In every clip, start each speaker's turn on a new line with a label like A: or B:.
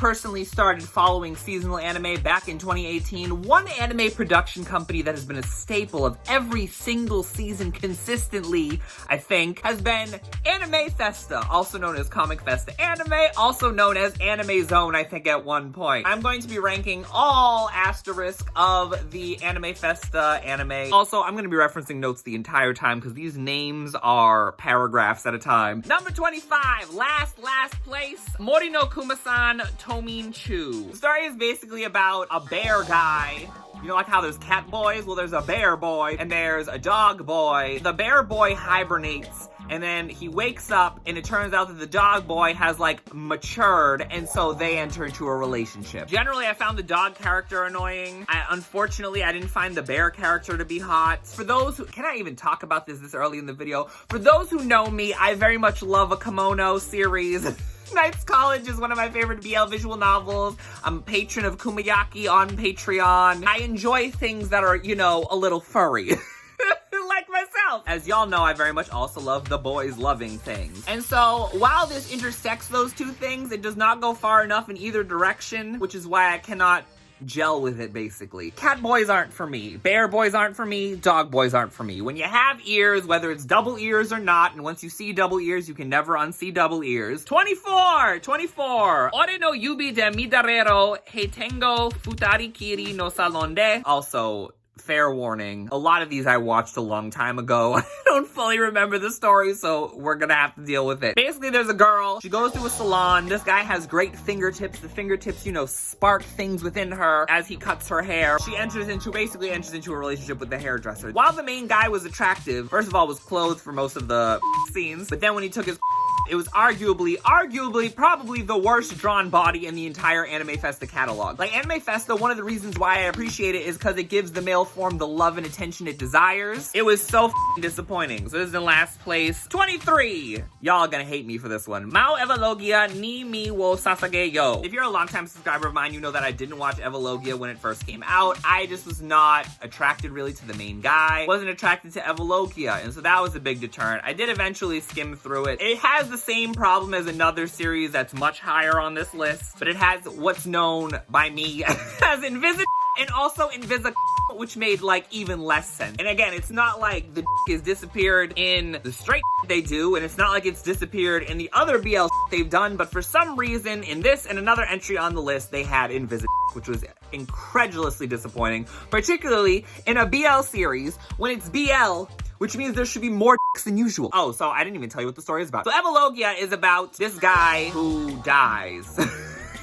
A: personally started following seasonal anime back in 2018, one anime production company that has been a staple of every single season consistently, I think, has been AnimeFesta, also known as ComicFesta Anime, also known as Anime Zone, I think, at one point. I'm going to be ranking all asterisk of the AnimeFesta anime. Also, I'm going to be referencing notes the entire time because these names are paragraphs at a time. Number 25, last place, Mori no Kuma-san, Toumin-chuu. The story is basically about a bear guy. You know, like how there's cat boys? Well, there's a bear boy and there's a dog boy. The bear boy hibernates and then he wakes up and it turns out that the dog boy has like matured and so they enter into a relationship. Generally, I found the dog character annoying. Unfortunately, I didn't find the bear character to be hot. For those who, can I even talk about this early in the video? For those who know me, I very much love a kimono series. Knight's College is one of my favorite BL visual novels. I'm a patron of Kumayaki on Patreon. I enjoy things that are, you know, a little furry. Like myself. As y'all know, I very much also love the boys loving things. And so, while this intersects those two things, it does not go far enough in either direction, which is why I cannot gel with it, basically. Cat boys aren't for me. Bear boys aren't for me. Dog boys aren't for me. When you have ears, whether it's double ears or not, and once you see double ears, you can never unsee double ears. 24! Ore no yubi de midarero heitengo futari kiri no salon de. Also, fair warning, a lot of these I watched a long time ago. I don't fully remember the story, so we're gonna have to deal with it. Basically, there's a girl. She goes to a salon. This guy has great fingertips. The fingertips, you know, spark things within her as he cuts her hair. She basically enters into a relationship with the hairdresser. While the main guy was attractive, first of all, was clothed for most of the scenes, but then when he took his it was arguably, probably the worst drawn body in the entire AnimeFesta catalog. Like, AnimeFesta, one of the reasons why I appreciate it is because it gives the male form the love and attention it desires. It was so disappointing. So this is in last place. 23! Y'all gonna hate me for this one. Maou Evelogia ni mi wo Sasage yo. If you're a longtime subscriber of mine, you know that I didn't watch Evelogia when it first came out. I just was not attracted really to the main guy. Wasn't attracted to Evelogia, and so that was a big deterrent. I did eventually skim through it. It has the same problem as another series that's much higher on this list, but it has what's known by me as Invisi and also Invisa, which made like even less sense. And again, it's not like the is disappeared in the straight they do, and it's not like it's disappeared in the other BL they've done, but for some reason in this and another entry on the list, they had Invisa, which was incredulously disappointing, particularly in a BL series when it's BL, which means there should be more than usual. Oh, so I didn't even tell you what the story is about. So Evelogia is about this guy who dies.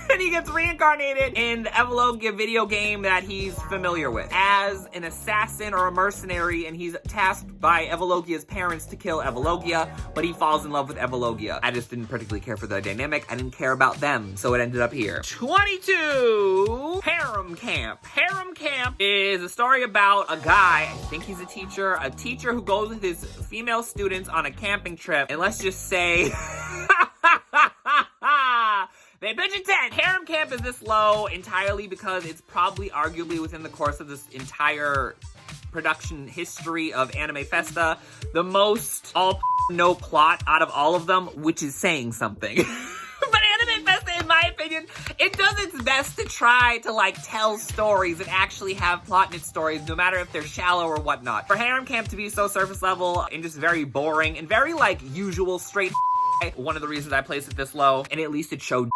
A: And he gets reincarnated in the Evelogia video game that he's familiar with as an assassin or a mercenary, and he's tasked by Evelogia's parents to kill Evelogia, but he falls in love with Evelogia. I just didn't particularly care for the dynamic. I didn't care about them, so it ended up here. 22! Harem Camp. Harem Camp is a story about a guy, I think he's a teacher who goes with his female students on a camping trip, and let's just say... They bitch a tent! Harem Camp is this low entirely because it's probably arguably within the course of this entire production history of AnimeFesta, the most all no plot out of all of them, which is saying something. But AnimeFesta, in my opinion, it does its best to try to like tell stories and actually have plot in its stories, no matter if they're shallow or whatnot. For Harem Camp to be so surface level and just very boring and very like usual straight one of the reasons I placed it this low, and at least it showed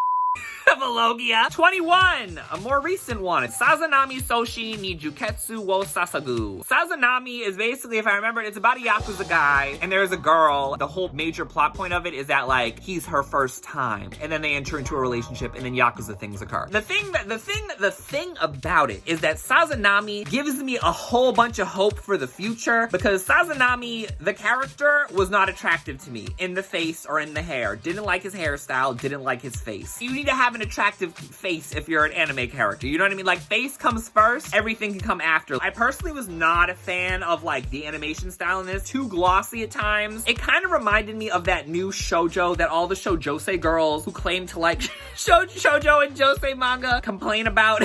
A: Evelogia. 21, a more recent one. Sazanami Soshi ni Juketsu wo Sasagu. Sazanami is basically, if I remember it, it's about a Yakuza guy, and there's a girl. The whole major plot point of it is that, like, he's her first time, and then they enter into a relationship, and then Yakuza things occur. The thing about it is that Sazanami gives me a whole bunch of hope for the future, because Sazanami, the character, was not attractive to me in the face or in the hair. Didn't like his hairstyle, didn't like his face. You need to have an attractive face if you're an anime character. You know what I mean? Like, face comes first, everything can come after. I personally was not a fan of, like, the animation style in this. Too glossy at times. It kind of reminded me of that new shoujo that all the shoujose girls who claim to like shoujo and josei manga complain about.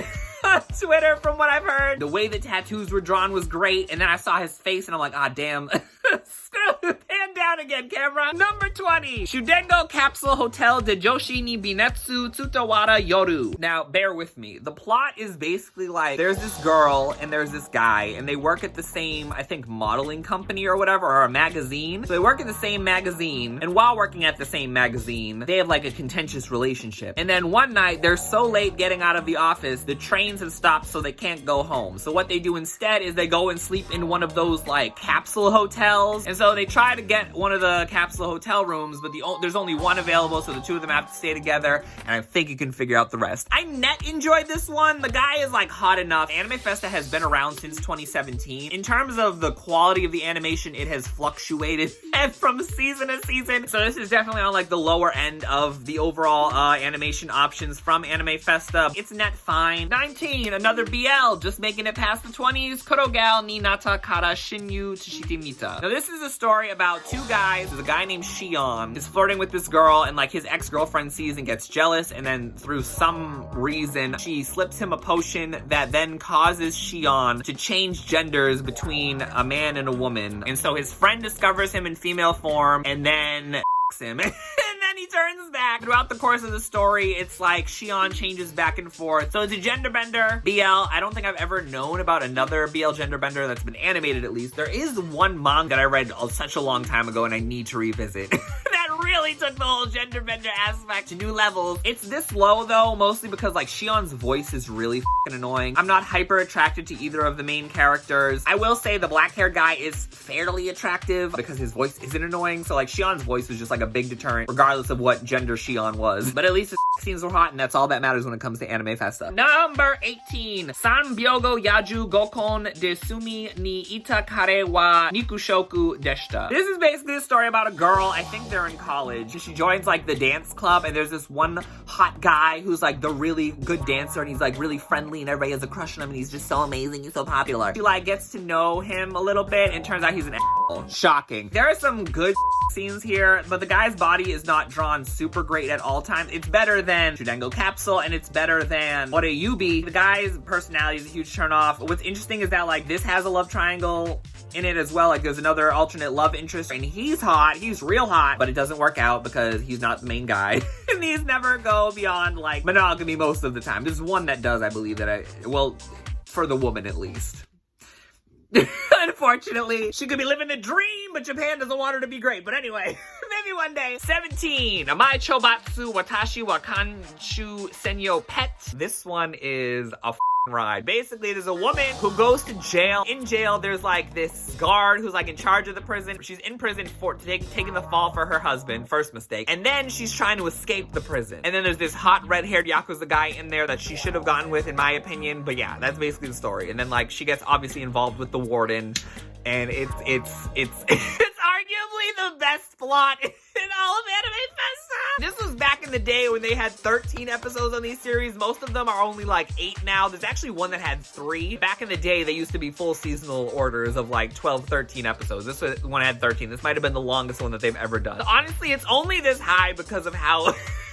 A: on Twitter from what I've heard. The way the tattoos were drawn was great, and then I saw his face and I'm like, ah, damn. Pan down again, camera. Number 20, Shudengo Capsule Hotel de Joshi ni Binetsu Tsutawara Yoru. Now, bear with me. The plot is basically like, there's this girl and there's this guy, and they work at the same, I think, modeling company or whatever, or a magazine. So they work at the same magazine, and while working at the same magazine, they have like a contentious relationship. And then one night, they're so late getting out of the office, the trains have stopped so they can't go home. So what they do instead is they go and sleep in one of those like capsule hotels. And so they try to get one of the capsule hotel rooms, but there's only one available, so the two of them have to stay together, and I think you can figure out the rest. I enjoyed this one. The guy is like hot enough. AnimeFesta has been around since 2017. In terms of the quality of the animation, it has fluctuated from season to season, so this is definitely on like the lower end of the overall animation options from AnimeFesta. It's net fine. 19, another BL, just making it past the 20s. Kurogal ni Natta kara Shinyuu to shitemita. Now this is a story about two guys. There's a guy named Shion is flirting with this girl, and like his ex-girlfriend sees and gets jealous, and then through some reason she slips him a potion that then causes Shion to change genders between a man and a woman. And so his friend discovers him in female form and then him. And then he turns back. Throughout the course of the story, it's like Shion changes back and forth. So it's a gender bender BL. I don't think I've ever known about another BL gender bender that's been animated, at least. There is one manga that I read such a long time ago and I need to revisit. That really took the whole gender bender aspect to new levels. It's this low though, mostly because like Shion's voice is really f***ing annoying. I'm not hyper attracted to either of the main characters. I will say the black-haired guy is fairly attractive because his voice isn't annoying. So like Shion's voice was just like a big deterrent regardless of what gender Shion was. But at least the scenes were hot, and that's all that matters when it comes to AnimeFesta. Number 18, San Byogo Yaju Gokon de Sumi ni Ita Kare wa Nikushoku deshita. This is basically a story about a girl, I think they're in college. She joins like the dance club, and there's this one hot guy who's like the really good dancer, and he's like really friendly, and everybody has a crush on him, and he's just so amazing, he's so popular. She like gets to know him a little bit, and turns out he's an asshole. Shocking. There are some good scenes here, but the guy's body is not drawn super great at all times. It's better than Shudengo Capsule, and it's better than Oreyubi. The guy's personality is a huge turnoff. What's interesting is that like this has a love triangle in it as well. Like there's another alternate love interest, and he's hot, he's real hot, but it doesn't work out because he's not the main guy. And these never go beyond like monogamy most of the time. There's one that does, I believe, well, for the woman at least. Unfortunately, she could be living the dream, but Japan doesn't want her to be great. But anyway, maybe one day. 17, Amai Chobatsu Watashi wa Kanshu Sen'you Pet. This one is a ride. Basically, there's a woman who goes to jail. In jail, there's like this guard who's like in charge of the prison. She's in prison for taking the fall for her husband, first mistake. And then she's trying to escape the prison. And then there's this hot red-haired Yakuza guy in there that she should have gotten with, in my opinion. But yeah, that's basically the story. And then like she gets obviously involved with the warden. And it's arguably the best plot in all of AnimeFesta. This was back in the day when they had 13 episodes on these series. Most of them are only like 8 now. There's actually one that had 3. Back in the day, they used to be full seasonal orders of like 12, 13 episodes. This one had 13. This might have been the longest one that they've ever done. So honestly, it's only this high because of how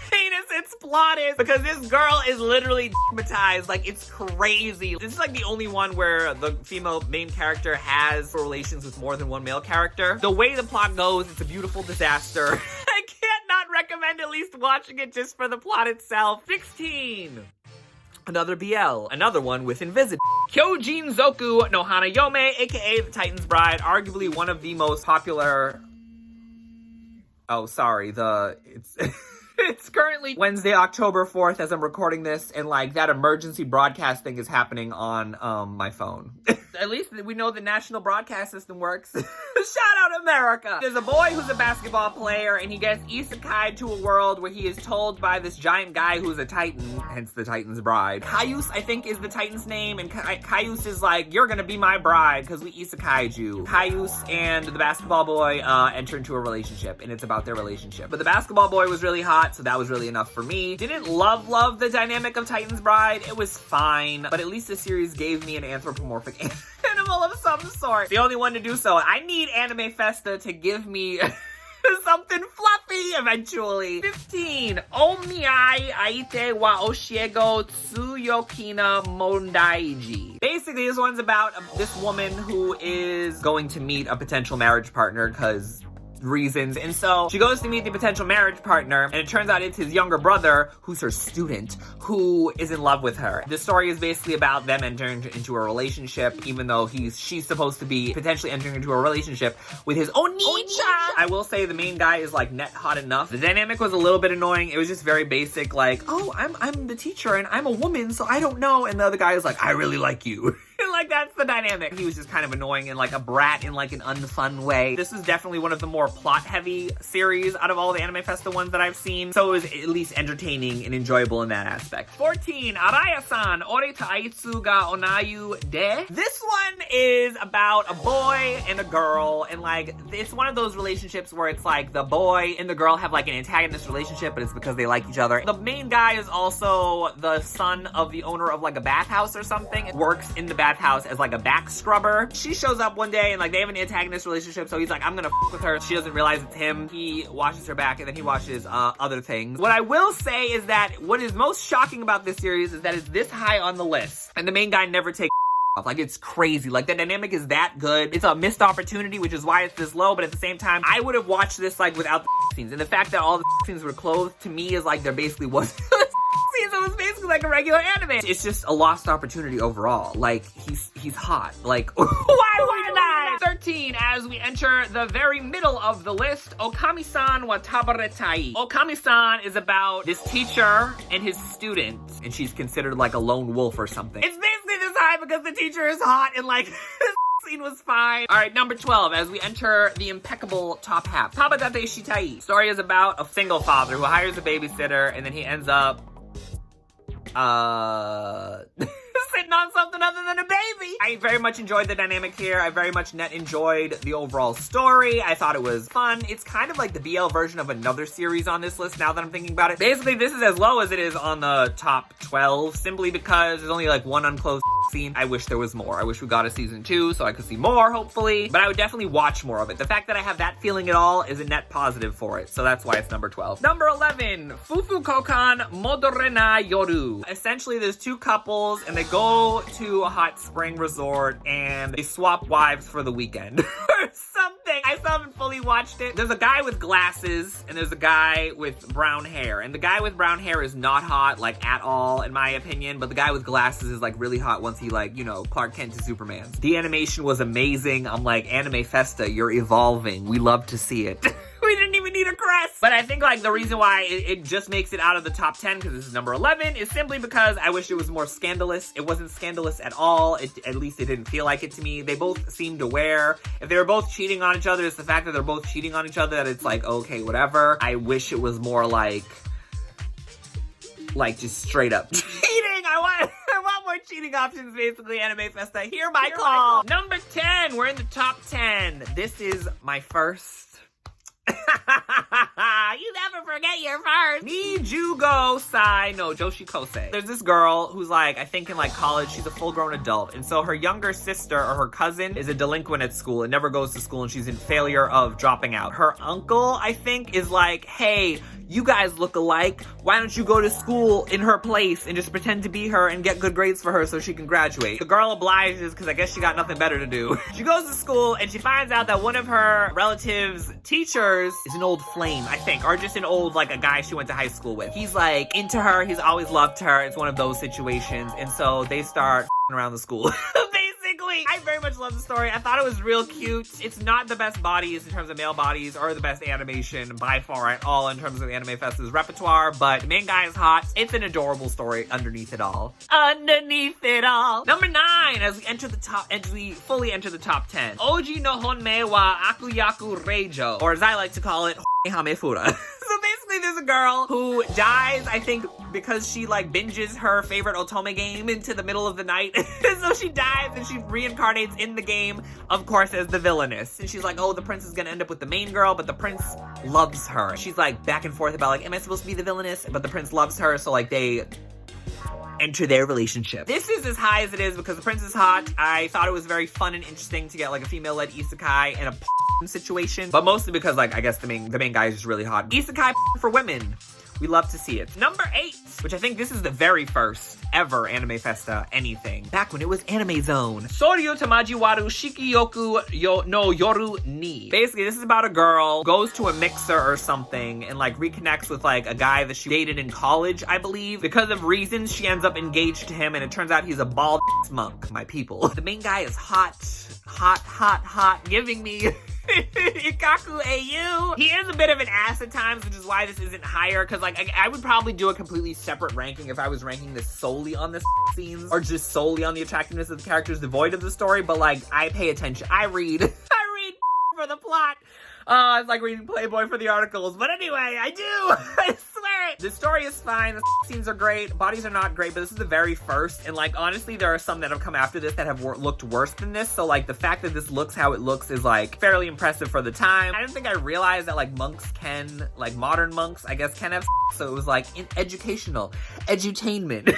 A: heinous its plot is, because this girl is literally stigmatized. Like, it's crazy. This is like the only one where the female main character has relations with more than one male character. The way the plot goes, it's a beautiful disaster. I can't not recommend at least watching it just for the plot itself. 16. Another BL, another one with Invisible. Kyojinzoku no Hanayome, aka the Titan's Bride, arguably one of the most popular... Oh, sorry, it's currently Wednesday, October 4th as I'm recording this, and like that emergency broadcast thing is happening on my phone. At least we know the national broadcast system works. Shout out America! There's a boy who's a basketball player, and he gets isekai'd to a world where he is told by this giant guy who's a titan, hence the Titan's Bride. Caius, I think, is the Titan's name, and Caius is like, you're gonna be my bride because we isekai'd you. Caius and the basketball boy enter into a relationship, and it's about their relationship. But the basketball boy was really hot, so that was really enough for me. Didn't love the dynamic of Titan's Bride. It was fine, but at least the series gave me an anthropomorphic animal of some sort. The only one to do so. I need AnimeFesta to give me something fluffy eventually. 15. Omiai aite wa oshiego tsuyokina mondaiji. Basically, this one's about this woman who is going to meet a potential marriage partner because reasons. And so she goes to meet the potential marriage partner, and it turns out it's his younger brother, who's her student, who is in love with her. The story is basically about them entering into a relationship, even though she's supposed to be potentially entering into a relationship with his Oni-chan. I will say the main guy is like net hot enough. The dynamic was a little bit annoying. It was just very basic, like, oh, I'm the teacher and I'm a woman, so I don't know. And the other guy is like, I really like you. Like, that's the dynamic. He was just kind of annoying and like a brat in like an unfun way. This is definitely one of the more plot-heavy series out of all the AnimeFesta ones that I've seen, so it was at least entertaining and enjoyable in that aspect. 14. Araiya-san ore taitsu ga onayu de. This one is about a boy and a girl, and like, it's one of those relationships where it's like the boy and the girl have like an antagonist relationship, but it's because they like each other. The main guy is also the son of the owner of like a bathhouse or something. It works in the bathhouse as like a back scrubber. She shows up one day and like they have an antagonist relationship, so he's like, I'm gonna f with her. She doesn't realize it's him. He washes her back and then he washes other things. What I will say is that what is most shocking about this series is that it's this high on the list and the main guy never takes off. Like, it's crazy. Like, the dynamic is that good. It's a missed opportunity, which is why it's this low, but at the same time, I would have watched this like without the scenes. And the fact that all the scenes were clothed, to me, is like there basically was so it's basically like a regular anime. It's just a lost opportunity overall. Like, he's hot. Like, why would we deny? 13, as we enter the very middle of the list, Ookami-san wa tabaretai. Ookami-san is about this teacher and his student, and she's considered like a lone wolf or something. It's basically this high because the teacher is hot and like this scene was fine. All right, number 12, as we enter the impeccable top half. Datte Shitai. Story is about a single father who hires a babysitter, and then he ends up sitting on something other than a baby. I very much enjoyed the dynamic here. I very much enjoyed the overall story. I thought it was fun. It's kind of like the BL version of another series on this list now that I'm thinking about it. Basically, this is as low as it is on the top 12, simply because there's only like one unclosed scene. I wish there was more. I wish we got a season 2 so I could see more, hopefully. But I would definitely watch more of it. The fact that I have that feeling at all is a net positive for it. So that's why it's number 12. Number 11, Fufu Kokan Modorena Yoru. Essentially, there's two couples and they go to a hot spring resort and they swap wives for the weekend. Or something. I still haven't fully watched it. There's a guy with glasses and there's a guy with brown hair. And the guy with brown hair is not hot, like, at all, in my opinion. But the guy with glasses is, like, really hot once he, like, you know, Clark Kent to Superman. The animation was amazing. I'm like, AnimeFesta, you're evolving. We love to see it. We didn't even need a crest. But I think, like, the reason why it just makes it out of the top 10, because this is number 11, is simply because I wish it was more scandalous. It wasn't scandalous at all. At least it didn't feel like it to me. They both seemed aware. If they were both cheating on each other, it's the fact that they're both cheating on each other that it's like, okay, whatever. I wish it was more like just straight up cheating. I want more cheating options, basically. AnimeFesta, hear my call. Number 10, we're in the top 10. This is my first. You never forget your first. Nijugo Sai no Joshi Kosei. There's this girl who's like, I think in like college, she's a full-grown adult. And so her younger sister or her cousin is a delinquent at school and never goes to school, and she's in failure of dropping out. Her uncle, I think, is like, hey, you guys look alike. Why don't you go to school in her place and just pretend to be her and get good grades for her so she can graduate? The girl obliges because I guess she got nothing better to do. She goes to school and she finds out that one of her relatives' teachers is an old flame, I think, or just an old, like, a guy she went to high school with. He's like into her. He's always loved her. It's one of those situations. And so they start around the school. I very much love the story. I thought it was real cute. It's not the best bodies in terms of male bodies or the best animation by far at all in terms of AnimeFesta's repertoire, but the main guy is hot. It's an adorable story underneath it all. Underneath it all. Number 9, as we fully enter the top 10. Oji no honme wa akuyaku reijo, or as I like to call it, hamefura. So basically, there's a girl who dies, I think, because she, like, binges her favorite otome game into the middle of the night. So she dies and she reincarnates in the game, of course, as the villainess. And she's like, oh, the prince is gonna end up with the main girl, but the prince loves her. She's, like, back and forth about, like, am I supposed to be the villainess? But the prince loves her, so, like, they enter their relationship. This is as high as it is because the prince is hot. I thought it was very fun and interesting to get, like, a female-led isekai and a situation, but mostly because, like, I guess the main guy is just really hot. Isekai for women. We love to see it. Number 8, which I think this is the very first ever AnimeFesta anything. Back when it was Anime Zone. Soryu Tamajiwaru Shikiyoku no Yoru ni. Basically, this is about a girl goes to a mixer or something and like reconnects with like a guy that she dated in college, I believe. Because of reasons, she ends up engaged to him and it turns out he's a bald monk, my people. The main guy is hot, giving me Ikkaku AU. He is a bit of an ass at times, which is why this isn't higher, because like I would probably do a completely separate ranking if I was ranking this solely on the scenes or just solely on the attractiveness of the characters devoid of the story, but like I pay attention. I read for the plot. It's like reading Playboy for the articles. But anyway, I do. I swear it. The story is fine. The scenes are great. Bodies are not great, but this is the very first. And like, honestly, there are some that have come after this that have looked worse than this. So like, the fact that this looks how it looks is like fairly impressive for the time. I didn't think I realized that like monks can, like modern monks, I guess, can have so it was like educational, edutainment.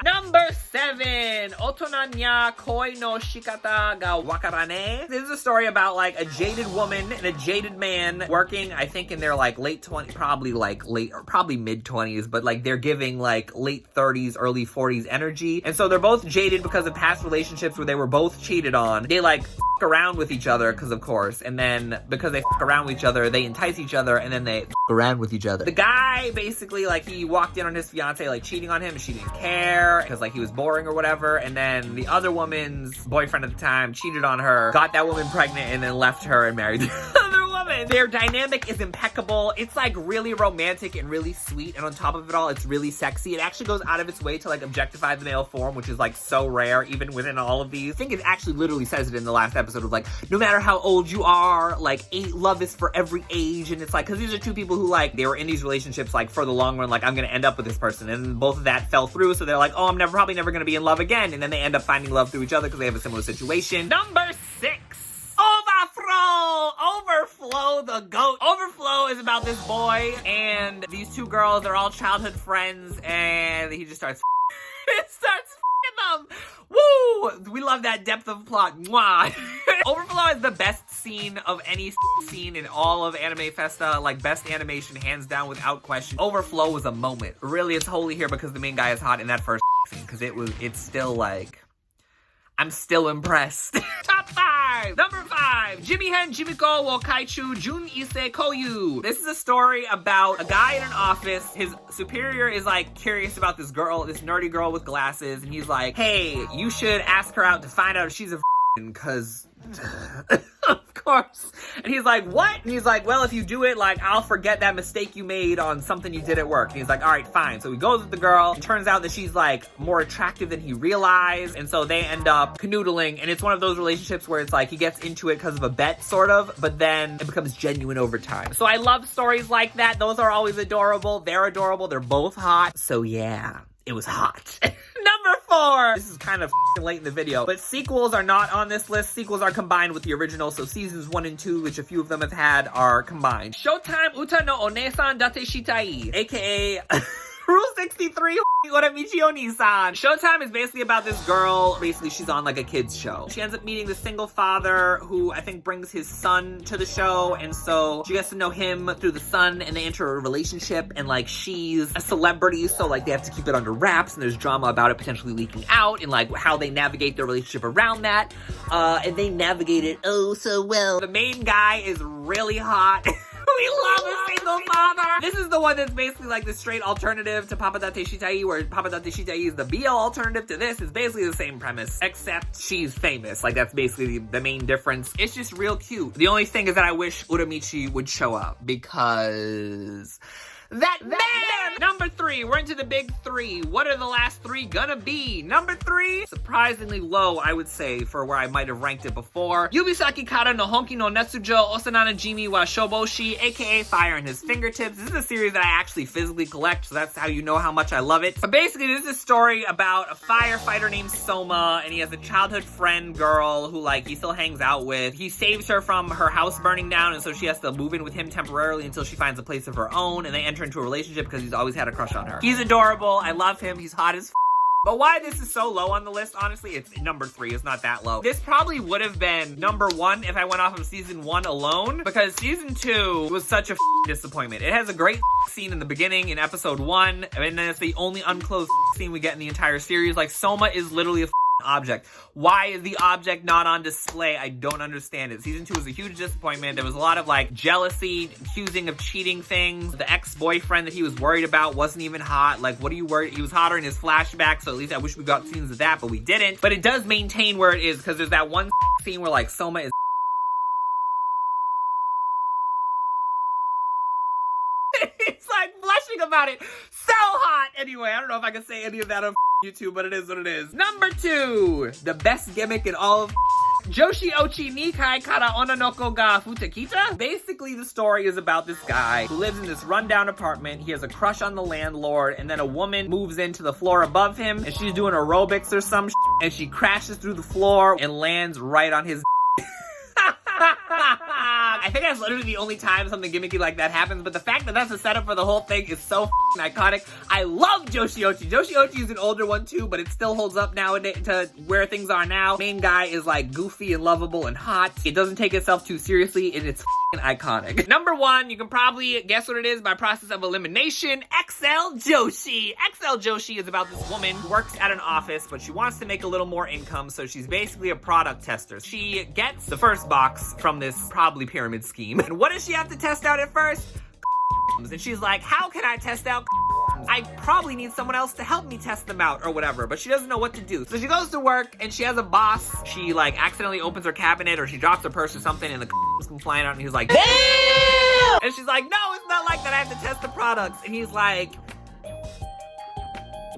A: Number 7, Otonan nya koi no shikata ga wakarane. This is a story about like a jaded woman and a jaded man working, I think in their like late 20s, probably mid 20s, but like they're giving like late 30s, early 40s energy. And so they're both jaded because of past relationships where they were both cheated on. They like around with each other, because of course, and then because they around with each other, they entice each other, and then they around with each other. The guy basically, like, he walked in on his fiance like cheating on him, and she didn't care because like he was boring or whatever, and then the other woman's boyfriend at the time cheated on her, got that woman pregnant, and then left her and married the other woman. Their dynamic is impeccable. It's like really romantic and really sweet, and on top of it all, it's really sexy. It actually goes out of its way to like objectify the male form, which is like so rare even within all of these. I think it actually literally says it in the last episode of like, no matter how old you are, like love is for every age. And it's like, because these are two people who like, they were in these relationships like for the long run, like I'm gonna end up with this person, and both of that fell through, so they're like, oh, I'm probably never gonna be in love again, and then they end up finding love through each other because they have a similar situation. Number 6, Overflow the GOAT. Overflow is about this boy and these two girls are all childhood friends, and he just starts them. Woo! We love that depth of plot. Mwah! Overflow is the best scene of any scene in all of AnimeFesta. Like, best animation, hands down, without question. Overflow was a moment. Really, it's wholly here because the main guy is hot in that first scene. Because it's still like, I'm still impressed. Top 5! Number 5, Jimmy Hen Jimiko wo Kaichu Jun Ise Koyu. This is a story about a guy in an office. His superior is like curious about this girl, this nerdy girl with glasses, and he's like, hey, you should ask her out to find out if she's a cause of course. And he's like, what? And he's like, well, if you do it, like, I'll forget that mistake you made on something you did at work. And he's like, all right, fine. So he goes with the girl, and turns out that she's like more attractive than he realized, and so they end up canoodling. And it's one of those relationships where it's like he gets into it because of a bet, sort of, but then it becomes genuine over time. So I love stories like that. Those are always adorable. They're adorable. They're both hot. So yeah, it was hot. Number 4. This is kind of late in the video, but sequels are not on this list. Sequels are combined with the original, so seasons 1 and 2, which a few of them have had, are combined. Showtime Uta no Oneesan Datte Shitai, aka Rule 63, Uramichi Oneesan. Showtime is basically about this girl. Basically, she's on like a kid's show. She ends up meeting the single father who I think brings his son to the show, and so she gets to know him through the son, and they enter a relationship, and like she's a celebrity, so like they have to keep it under wraps, and there's drama about it potentially leaking out, and like how they navigate their relationship around that. And they navigate it oh so well. The main guy is really hot. We love a single father. This is the one that's basically like the straight alternative to Papa Datte Shitai, where Papa Datte Shitai is the BL alternative to this. It's basically the same premise, except she's famous. Like, that's basically the main difference. It's just real cute. The only thing is that I wish Uramichi would show up, because that man! Number 3, we're into the big 3. What are the last 3 gonna be? Number 3, surprisingly low, I would say, for where I might have ranked it before. Yubisaki Kara no Honki no Netsujou Osananajimi wa Shouboushi, aka Fire in His Fingertips. This is a series that I actually physically collect, so that's how you know how much I love it. But basically, this is a story about a firefighter named Soma, and he has a childhood friend girl who, like, he still hangs out with. He saves her from her house burning down, and so she has to move in with him temporarily until she finds a place of her own, and they enter into a relationship because he's always had a crush on her. He's adorable. I love him. He's hot as But why this is so low on the list, honestly, it's number 3. It's not that low. This probably would have been number 1 if I went off of season 1 alone, because season 2 was such a disappointment. It has a great scene in the beginning in episode 1, and then it's the only unclosed scene we get in the entire series. Like, Soma is literally a object. Why is the object not on display? I don't understand it. Season 2 was a huge disappointment. There was a lot of like jealousy, accusing of cheating things. The ex-boyfriend that he was worried about wasn't even hot. Like, what are you worried? He was hotter in his flashback, so at least I wish we got scenes of that, but we didn't. But it does maintain where it is, because there's that one scene where like Soma is it's like blushing about it. So hot. Anyway, I don't know if I can say any of that on YouTube, but it is what it is. Number 2, the best gimmick in all of Joshi Ochi Nikai Kara Onanoko ga Futakita. Basically, the story is about this guy who lives in this rundown apartment. He has a crush on the landlord, and then a woman moves into the floor above him, and she's doing aerobics or some and she crashes through the floor and lands right on his I think that's literally the only time something gimmicky like that happens, but the fact that that's the setup for the whole thing is so iconic. I love Joshi Ochi. Joshi Ochi is an older one too, but it still holds up nowadays to where things are now. Main guy is like goofy and lovable and hot. It doesn't take itself too seriously, and it's iconic. Number 1, you can probably guess what it is by process of elimination. XL Joshi. XL Joshi is about this woman who works at an office, but she wants to make a little more income, so she's basically a product tester. She gets the first box from this probably pyramid scheme. And what does she have to test out at first? And she's like, how can I test out? I probably need someone else to help me test them out or whatever, but she doesn't know what to do. So she goes to work and she has a boss. She like accidentally opens her cabinet or she drops her purse or something and the come flying out and he's like, damn! And she's like, no, it's not like that. I have to test the products. And he's like,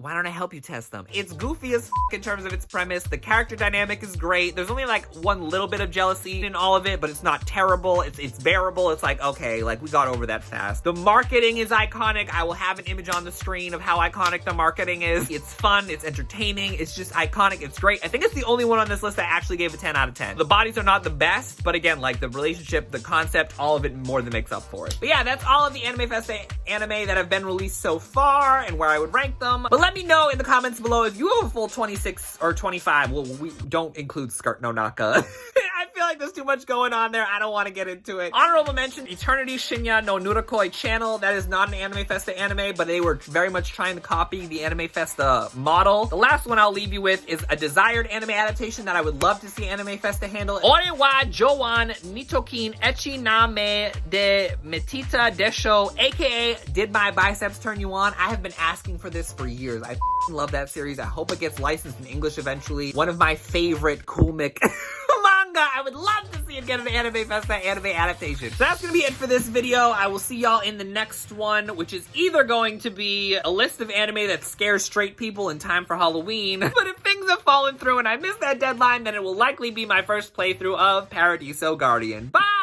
A: why don't I help you test them? It's goofy as in terms of its premise. The character dynamic is great. There's only like one little bit of jealousy in all of it, but it's not terrible. It's bearable. It's like, okay, like we got over that fast. The marketing is iconic. I will have an image on the screen of how iconic the marketing is. It's fun. It's entertaining. It's just iconic. It's great. I think it's the only one on this list that actually gave a 10 out of 10. The bodies are not the best, but again, like the relationship, the concept, all of it more than makes up for it. But yeah, that's all of the AnimeFesta anime that have been released so far and where I would rank them. But let me know in the comments below if you have a full 26 or 25. Well, we don't include Skirt no Naka. I feel like there's too much going on there. I don't want to get into it. Honorable mention, Eternity Shinya no Nurakoi channel. That is not an AnimeFesta anime, but they were very much trying to copy the AnimeFesta model. The last one I'll leave you with is a desired anime adaptation that I would love to see AnimeFesta handle. Ore wa Jowan Nitokin Echi Name de Metita Desho, aka Did My Biceps Turn You On? I have been asking for this for years. I love that series. I hope it gets licensed in English eventually. One of my favorite comic manga. I would love to see it get an AnimeFesta anime adaptation. So that's gonna be it for this video. I will see y'all in the next one, which is either going to be a list of anime that scares straight people in time for Halloween, but if things have fallen through and I missed that deadline, then it will likely be my first playthrough of Paradiso Guardian. Bye!